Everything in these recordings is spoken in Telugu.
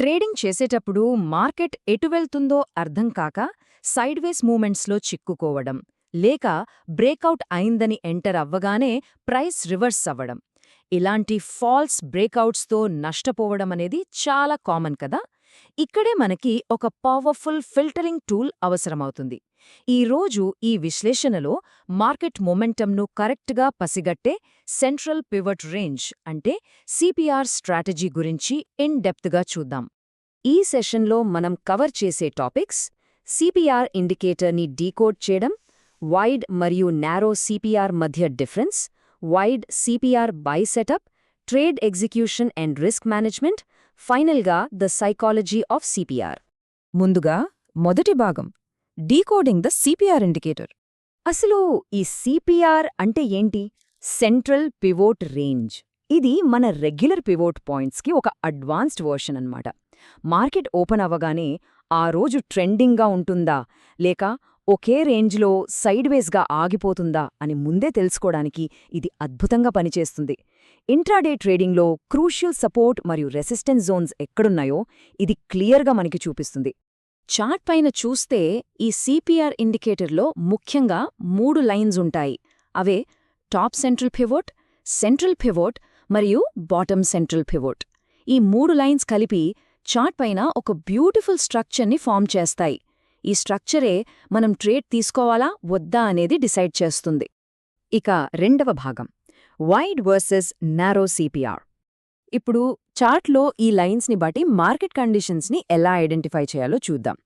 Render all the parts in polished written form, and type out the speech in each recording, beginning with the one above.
ట్రేడింగ్ చేసేటప్పుడు మార్కెట్ ఎటు వెళ్తుందో అర్థం కాక సైడ్వేస్ మూమెంట్స్లో చిక్కుకోవడం లేక బ్రేకౌట్ అయిందని ఎంటర్ అవ్వగానే ప్రైస్ రివర్స్ అవ్వడం ఇలాంటి ఫాల్స్ బ్రేకౌట్స్తో నష్టపోవడం అనేది చాలా కామన్ కదా. ఇక్కడే మనకి ఒక పవర్ఫుల్ ఫిల్టరింగ్ టూల్ అవసరమవుతుంది. ఈరోజు ఈ విశ్లేషణలో మార్కెట్ మొమెంటంను కరెక్ట్గా పసిగట్టే సెంట్రల్ పివట్ రేంజ్ అంటే సిపిఆర్ స్ట్రాటజీ గురించి ఇన్ డెప్త్గా చూద్దాం. ఈ సెషన్లో మనం కవర్ చేసే టాపిక్స్: సిపిఆర్ ఇండికేటర్ని డీకోడ్ చేయడం, వైడ్ మరియు నారో సిపిఆర్ మధ్య difference, wide CPR by setup, trade execution and risk management, ఫైనల్గా ద సైకాలజీ ఆఫ్ సిపిఆర్. ముందుగా మొదటి భాగం, డీకోడింగ్ ద సిపిఆర్ ఇండికేటర్. అసలు ఈ సిపిఆర్ అంటే ఏంటి? Central pivot range. ఇది మన రెగ్యులర్ పివోట్ పాయింట్స్కి ఒక అడ్వాన్స్డ్ వర్షన్ అన్నమాట. మార్కెట్ ఓపెన్ అవ్వగానే ఆ రోజు ట్రెండింగ్గా ఉంటుందా లేక ఒకే రేంజ్లో సైడ్వేస్గా ఆగిపోతుందా అని ముందే తెలుసుకోవడానికి ఇది అద్భుతంగా పనిచేస్తుంది. ఇంట్రాడే ట్రేడింగ్లో క్రూషియల్ సపోర్ట్ మరియు రెసిస్టెన్స్ జోన్స్ ఎక్కడున్నాయో ఇది క్లియర్గా మనకి చూపిస్తుంది. చార్ట్ పైన చూస్తే ఈ సిపిఆర్ ఇండికేటర్లో ముఖ్యంగా 3 లైన్స్ ఉంటాయి. అవే టాప్ సెంట్రల్ పివోట్ మరియు బాటమ్ సెంట్రల్ పివోట్. ఈ 3 లైన్స్ కలిపి చార్ట్ పైన ఒక బ్యూటిఫుల్ స్ట్రక్చర్ని ఫామ్ చేస్తాయి. ఈ స్ట్రక్చరే మనం ట్రేడ్ తీసుకోవాలా వద్దా అనేది డిసైడ్ చేస్తుంది. ఇక రెండవ భాగం, వైడ్ వర్సెస్ నారో సిపిఆర్. ఇప్పుడు చార్ట్లో ఈ లైన్స్ని బట్టి మార్కెట్ కండిషన్స్ని ఎలా ఐడెంటిఫై చేయాలో చూద్దాం.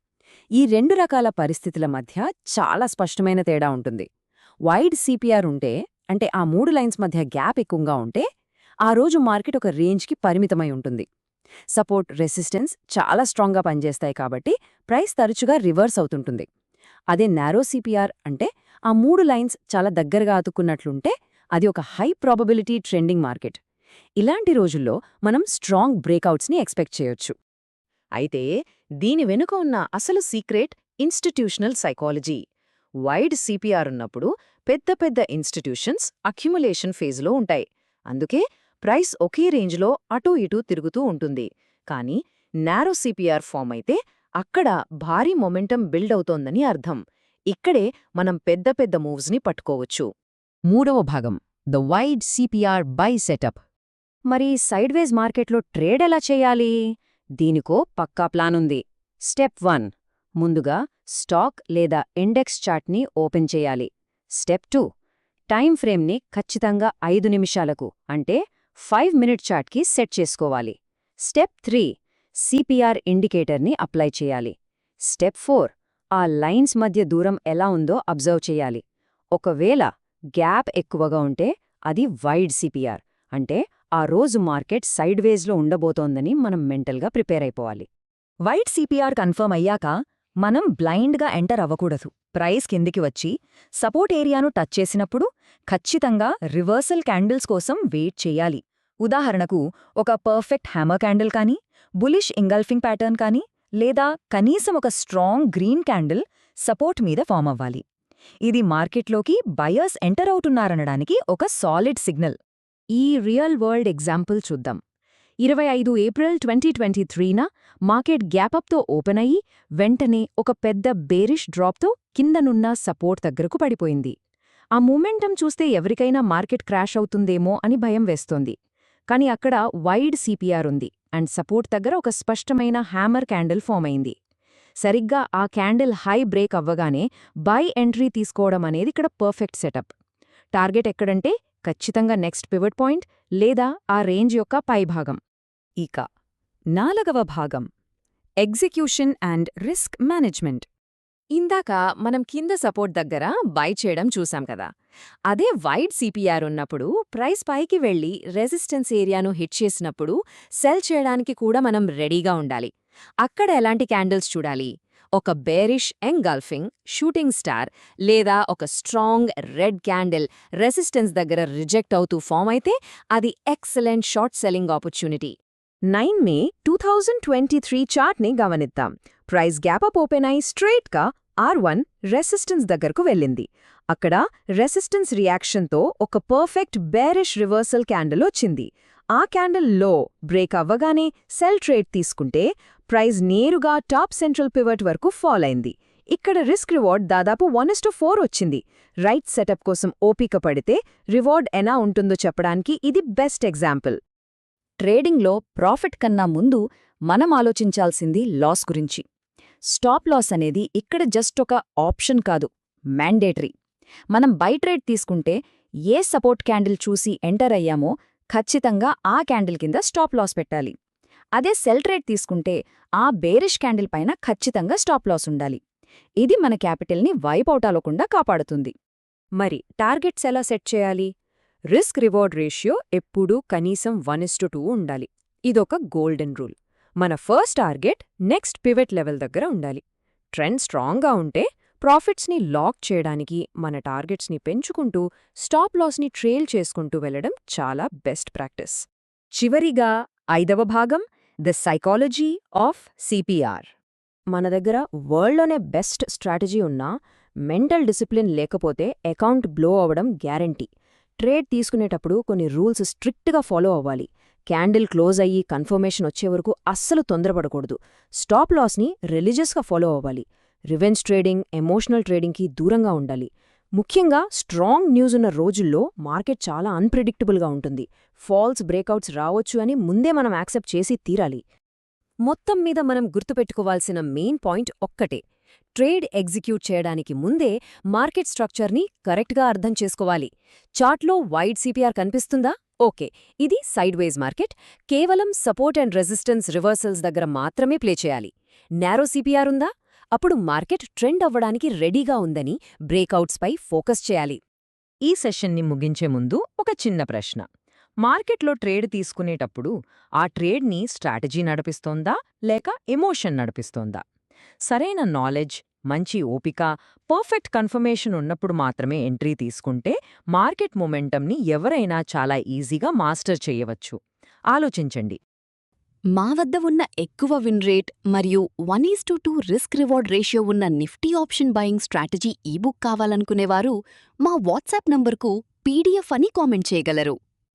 ఈ 2 రకాల పరిస్థితుల మధ్య చాలా స్పష్టమైన తేడా ఉంటుంది. వైడ్ సిపిఆర్ ఉంటే, అంటే ఆ 3 లైన్స్ మధ్య గ్యాప్ ఎక్కువగా ఉంటే, ఆ రోజు మార్కెట్ ఒక రేంజ్కి పరిమితమై ఉంటుంది. సపోర్ట్, రెసిస్టెన్స్ చాలా స్ట్రాంగ్గా పనిచేస్తాయి కాబట్టి ప్రైస్ తరచుగా రివర్స్ అవుతుంటుంది. అదే నారో సిపిఆర్ అంటే ఆ 3 లైన్స్ చాలా దగ్గరగా అతుక్కున్నట్లుంటే అది ఒక హై ప్రాబబిలిటీ ట్రెండింగ్ మార్కెట్. ఇలాంటి రోజుల్లో మనం స్ట్రాంగ్ బ్రేకౌట్స్ని ఎక్స్పెక్ట్ చేయొచ్చు. అయితే దీని వెనుక ఉన్న అసలు secret institutional psychology. Wide CPR ఉన్నప్పుడు పెద్ద పెద్ద ఇన్స్టిట్యూషన్స్ అక్యుములేషన్ ఫేజ్లో ఉంటాయి. అందుకే ప్రైస్ ఒకే రేంజ్లో అటూ ఇటూ తిరుగుతూ ఉంటుంది. కానీ నారో సిపిఆర్ ఫామ్ అయితే అక్కడ భారీ మొమెంటం బిల్డ్ అవుతోందని అర్థం. ఇక్కడే మనం పెద్ద పెద్ద మూవ్స్ని పట్టుకోవచ్చు. మూడవ భాగం, the wide CPR by setup. మరి సైడ్వేస్ మార్కెట్లో ట్రేడ్ ఎలా చేయాలి? దీనికో పక్కా ప్లానుంది. స్టెప్ 1, ముందుగా స్టాక్ లేదా ఇండెక్స్ చార్ట్ని ఓపెన్ చేయాలి. స్టెప్ 2, టైం ఫ్రేమ్ని ఖచ్చితంగా 5 నిమిషాలకు అంటే 5 మినిట్ చార్ట్కి సెట్ చేసుకోవాలి. స్టెప్ 3, సిపిఆర్ ఇండికేటర్ని అప్లై చేయాలి. స్టెప్ 4, ఆ లైన్స్ మధ్య దూరం ఎలా ఉందో అబ్జర్వ్ చేయాలి. ఒకవేళ గ్యాప్ ఎక్కువగా ఉంటే అది వైడ్ సిపిఆర్, అంటే ఆ రోజు మార్కెట్ సైడ్వేస్లో ఉండబోతోందని మనం మెంటల్గా ప్రిపేర్ అయిపోవాలి. వైడ్ సిపిఆర్ కన్ఫర్మ్ అయ్యాక మనం బ్లైండ్గా ఎంటర్ అవ్వకూడదు. ప్రైస్ కిందికి వచ్చి సపోర్ట్ ఏరియాను టచ్ చేసినప్పుడు ఖచ్చితంగా రివర్సల్ క్యాండిల్స్ కోసం వెయిట్ చేయాలి. ఉదాహరణకు ఒక పర్ఫెక్ట్ హ్యామర్ క్యాండిల్ కానీ, బులిష్ ఇంగల్ఫింగ్ ప్యాటర్న్ కానీ, లేదా కనీసం ఒక స్ట్రాంగ్ గ్రీన్ క్యాండిల్ సపోర్ట్ మీద ఫామ్ అవ్వాలి. ఇది మార్కెట్లోకి బయర్స్ ఎంటర్ అవుతున్నారనడానికి ఒక సాలిడ్ సిగ్నల్. ఈ రియల్ వరల్డ్ ఎగ్జాంపుల్ చూద్దాం. 25 ఏప్రిల్ 2023న మార్కెట్ గ్యాపప్తో ఓపెన్ అయ్యి వెంటనే ఒక పెద్ద బేరిష్ డ్రాప్తో కిందనున్న సపోర్ట్ దగ్గరకు పడిపోయింది. ఆ మూమెంటం చూస్తే ఎవరికైనా మార్కెట్ క్రాష్ అవుతుందేమో అని భయం వేస్తోంది. కానీ అక్కడ వైడ్ సిపిఆర్ ఉంది అండ్ సపోర్ట్ దగ్గర ఒక స్పష్టమైన హ్యామర్ క్యాండిల్ ఫామ్ అయింది. సరిగ్గా ఆ క్యాండిల్ హై బ్రేక్ అవ్వగానే బై ఎంట్రీ తీసుకోవడం అనేది ఇక్కడ పర్ఫెక్ట్ సెటప్. టార్గెట్ ఎక్కడంటే ఖచ్చితంగా నెక్స్ట్ పివట్ పాయింట్ లేదా ఆ రేంజ్ యొక్క పైభాగం. ఇక 4వ భాగం, ఎగ్జిక్యూషన్ అండ్ రిస్క్ మేనేజ్మెంట్. ఇందాక మనం కింద సపోర్ట్ దగ్గర బై చేయడం చూసాం కదా. అదే వైడ్ సిపిఆర్ ఉన్నప్పుడు ప్రైస్ పైకి వెళ్లి రెసిస్టెన్స్ ఏరియాను హిట్ చేసినప్పుడు సెల్ చేయడానికి కూడా మనం రెడీగా ఉండాలి. అక్కడ ఎలాంటి క్యాండిల్స్ చూడాలి? ఒక బేరిష్ ఎంగల్ఫింగ్ షూటింగ్ స్టార్ లేదా ఒక స్ట్రాంగ్ రెడ్ క్యాండిల్ రెసిస్టెన్స్ దగ్గర రిజెక్ట్ అవుతూ ఫామ్ అయితే అది ఎక్సలెంట్ షార్ట్ సెల్లింగ్ ఆపర్చునిటీ. 9 మే 2023 చార్ట్ని గమనిద్దాం. ప్రైస్ గ్యాపప్ ఓపెన్ అయి స్ట్రెయిట్గా R1 రెసిస్టెన్స్ దగ్గరకు వెళ్ళింది. అక్కడ రెసిస్టెన్స్ రియాక్షన్తో ఒక పర్ఫెక్ట్ బేరిష్ రివర్సల్ క్యాండిల్ వచ్చింది. ఆ క్యాండిల్ లో బ్రేక్ అవ్వగానే సెల్ ట్రేడ్ తీసుకుంటే ప్రైస్ నేరుగా టాప్ సెంట్రల్ పివట్ వరకు ఫాల్ అయింది. ఇక్కడ రిస్క్ రివార్డ్ దాదాపు 1:4 వచ్చింది. రైట్ సెటప్ కోసం ఓపిక పడితే రివార్డ్ ఎలా ఉంటుందో చెప్పడానికి ఇది బెస్ట్ ఎగ్జాంపుల్. ట్రేడింగ్లో ప్రాఫిట్ కన్నా ముందు మనం ఆలోచించాల్సింది లాస్ గురించి. స్టాప్ లాస్ అనేది ఇక్కడ జస్ట్ ఒక ఆప్షన్ కాదు, మ్యాండేటరీ. మనం బై ట్రేడ్ తీసుకుంటే ఏ సపోర్ట్ క్యాండిల్ చూసి ఎంటర్ అయ్యామో ఖచ్చితంగా ఆ క్యాండిల్ కింద స్టాప్ లాస్ పెట్టాలి. అదే సెల్ ట్రేడ్ తీసుకుంటే ఆ బేరిష్ క్యాండిల్ పైన ఖచ్చితంగా స్టాప్ లాస్ ఉండాలి. ఇది మన క్యాపిటల్ని వైపౌట్ అవ్వకుండా కాపాడుతుంది. మరి టార్గెట్స్ ఎలా సెట్ చేయాలి? రిస్క్ రివార్డ్ రేషియో ఎప్పుడూ కనీసం 1:2 ఉండాలి. ఇదొక గోల్డెన్ రూల్. మన first target next pivot level దగ్గర ఉండాలి. ట్రెండ్ స్ట్రాంగ్గా ఉంటే ప్రాఫిట్స్ని లాక్ చేయడానికి మన టార్గెట్స్ని పెంచుకుంటూ స్టాప్ లాస్ని ట్రేల్ చేసుకుంటూ వెళ్లడం చాలా బెస్ట్ ప్రాక్టీస్. చివరిగా 5వ భాగం, ద సైకాలజీ ఆఫ్ సిపిఆర్. మన దగ్గర వరల్డ్లోనే బెస్ట్ స్ట్రాటజీ ఉన్నా మెంటల్ డిసిప్లిన్ లేకపోతే అకౌంట్ బ్లో అవ్వడం గ్యారంటీ. ట్రేడ్ తీసుకునేటప్పుడు కొన్ని రూల్స్ స్ట్రిక్ట్గా ఫాలో అవ్వాలి. క్యాండిల్ క్లోజ్ అయ్యి కన్ఫర్మేషన్ వచ్చే వరకు అస్సలు తొందరపడకూడదు. స్టాప్ లాస్ని రిలీజియస్గా ఫాలో అవ్వాలి. రివెంజ్ ట్రేడింగ్, ఎమోషనల్ ట్రేడింగ్కి దూరంగా ఉండాలి. ముఖ్యంగా స్ట్రాంగ్ న్యూస్ ఉన్న రోజుల్లో మార్కెట్ చాలా అన్ప్రెడిక్టబుల్గా ఉంటుంది. ఫాల్స్ బ్రేకౌట్స్ రావొచ్చు అని ముందే మనం యాక్సెప్ట్ చేసి తీరాలి. మొత్తం మీద మనం గుర్తుపెట్టుకోవాల్సిన మెయిన్ పాయింట్ ఒక్కటే: ట్రేడ్ ఎగ్జిక్యూట్ చేయడానికి ముందే మార్కెట్ స్ట్రక్చర్ని కరెక్ట్గా అర్థం చేసుకోవాలి. చార్ట్లో వైడ్ సిపిఆర్ కనిపిస్తుందా? ఓకే, ఇది సైడ్వేజ్ మార్కెట్. కేవలం సపోర్ట్ అండ్ రెసిస్టెన్స్ రివర్సల్స్ దగ్గర మాత్రమే ప్లే చేయాలి. నారో సిపిఆర్ ఉందా? అప్పుడు మార్కెట్ ట్రెండ్ అవ్వడానికి రెడీగా ఉందని బ్రేకౌట్స్పై ఫోకస్ చేయాలి. ఈ సెషన్ని ముగించే ముందు ఒక చిన్న ప్రశ్న. మార్కెట్లో ట్రేడ్ తీసుకునేటప్పుడు ఆ ట్రేడ్ని స్ట్రాటజీ నడిపిస్తోందా లేక ఎమోషన్ నడిపిస్తోందా? సరైన నాలెడ్జ్, మంచి ఓపిక, పర్ఫెక్ట్ కన్ఫర్మేషన్ ఉన్నప్పుడు మాత్రమే ఎంట్రీ తీసుకుంటే మార్కెట్ మొమెంటంని ఎవరైనా చాలా ఈజీగా మాస్టర్ చేయవచ్చు. ఆలోచించండి. మా వద్ద ఉన్న ఎక్కువ విన్ రేట్ మరియు 1:2 రిస్క్ రివార్డ్ రేషియో ఉన్న Nifty option buying strategy ebook కావాలనుకునేవారు మా వాట్సాప్ నంబర్కు పీడీఎఫ్ అని కామెంట్ చేయగలరు.